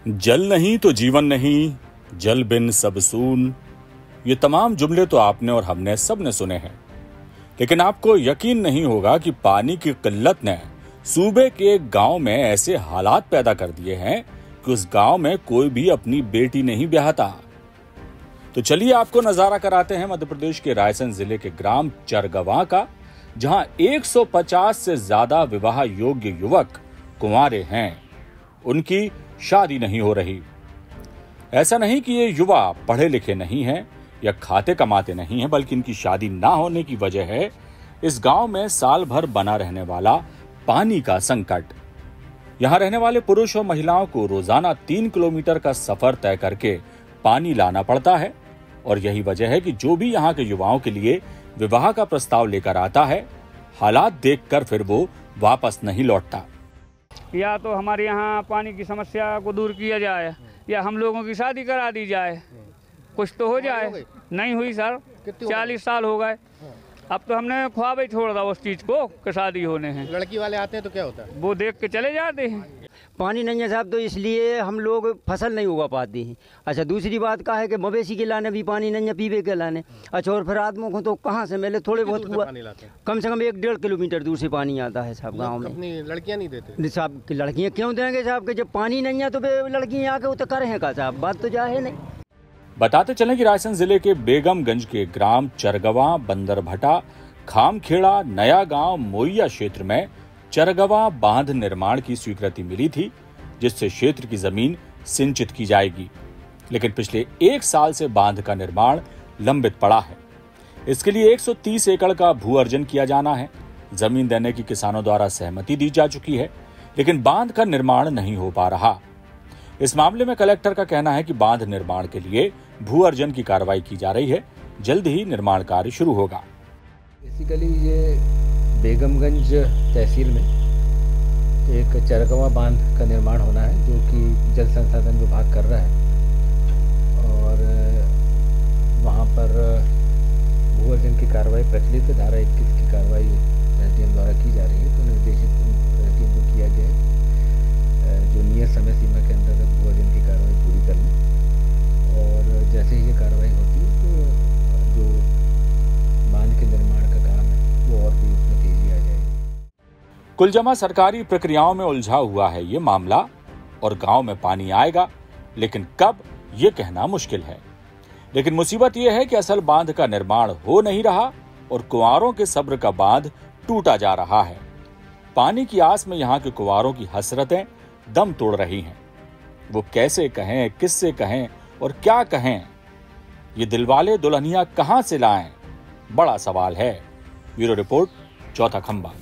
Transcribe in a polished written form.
जल नहीं तो जीवन नहीं, जल बिन सब सून। ये तमाम जुमले तो आपने और हमने सबने सुने हैं, लेकिन आपको यकीन नहीं होगा कि पानी की किल्लत ने सूबे के एक गांव में ऐसे हालात पैदा कर दिए हैं कि उस गांव में कोई भी अपनी बेटी नहीं ब्याहता। तो चलिए आपको नजारा कराते हैं मध्य प्रदेश के रायसेन जिले के ग्राम चरगवां का, जहां 150 से ज्यादा विवाह योग्य युवक कुंवारे हैं। उनकी शादी नहीं हो रही। ऐसा नहीं कि ये युवा पढ़े लिखे नहीं हैं या खाते कमाते नहीं हैं, बल्कि इनकी शादी ना होने की वजह है इस गांव में साल भर बना रहने वाला पानी का संकट। यहां रहने वाले पुरुष और महिलाओं को रोजाना 3 किलोमीटर का सफर तय करके पानी लाना पड़ता है, और यही वजह है कि जो भी यहां के युवाओं के लिए विवाह का प्रस्ताव लेकर आता है, हालात देखकर फिर वो वापस नहीं लौटता। या तो हमारे यहाँ पानी की समस्या को दूर किया जाए, या हम लोगों की शादी करा दी जाए, कुछ तो हो जाए। नहीं हुई सर, 40 साल हो गए। अब तो हमने ख्वाब ही छोड़ दिया उस चीज को कि शादी होने हैं। लड़की वाले आते हैं तो क्या होता है, वो देख के चले जाते हैं। पानी नहीं है साहब, तो इसलिए हम लोग फसल नहीं उगा पाते हैं। अच्छा, दूसरी बात का है कि मवेशी के लाने भी पानी नहीं है, पीवे के लाने। अच्छा, और फिर आदमियों को तो कहाँ से मिले, थोड़े बहुत हुआ, कम से कम 1-1.5 किलोमीटर दूर से पानी आता है साहब गाँव में। अपनी लड़कियाँ नहीं देते साहब, लड़कियाँ क्यों देंगे साहब के जब पानी नहीं है तो लड़कियाँ आके उतर करें का साहब, बात तो जाए नहीं। बताते चलें कि रायसेन जिले के बेगमगंज के ग्राम चरगवां, बंदरभटा, खामखेड़ा, नया गांव, मोइया क्षेत्र में चरगवां बांध निर्माण की स्वीकृति मिली थी, जिससे क्षेत्र की जमीन सिंचित की जाएगी। लेकिन पिछले 1 साल से बांध का निर्माण लंबित पड़ा है। इसके लिए 130 एकड़ का भू अर्जन किया जाना है। जमीन देने की किसानों द्वारा सहमति दी जा चुकी है, लेकिन बांध का निर्माण नहीं हो पा रहा। इस मामले में कलेक्टर का कहना है कि बांध निर्माण के लिए भू अर्जन की कार्रवाई की जा रही है। जल्द ही निर्माण कार्य शुरू होगा। बेसिकली ये बेगमगंज तहसील में एक चरगवां बांध का निर्माण होना है, जो कि जल संसाधन विभाग कर रहा है, और वहाँ पर भू अर्जन की कार्रवाई प्रचलित धारा 21 की कार्रवाई एसडीएम द्वारा की जा रही है। तो निर्देशित टीम को किया गया है जो नियत समय सीमा के अंतर्गत भू अर्जन की कार्रवाई पूरी कर लें, और जैसे ही ये कार्रवाई होती है तो जो बांध के निर्माण का काम है वो और भी उसमें तेजी आ जाएगी। कुल जमा सरकारी प्रक्रियाओं में उलझा हुआ है ये मामला, और गांव में पानी आएगा, लेकिन कब ये कहना मुश्किल है। लेकिन मुसीबत ये है कि असल बांध का निर्माण हो नहीं रहा और कुंवारों के सब्र का बांध टूटा जा रहा है। पानी की आस में यहाँ के कुंवारों की हसरतें दम तोड़ रही हैं। वो कैसे कहें, किससे कहें और क्या कहें? ये दिलवाले दुल्हनियां कहां से लाएं? बड़ा सवाल है। ब्यूरो रिपोर्ट, चौथा खंबा।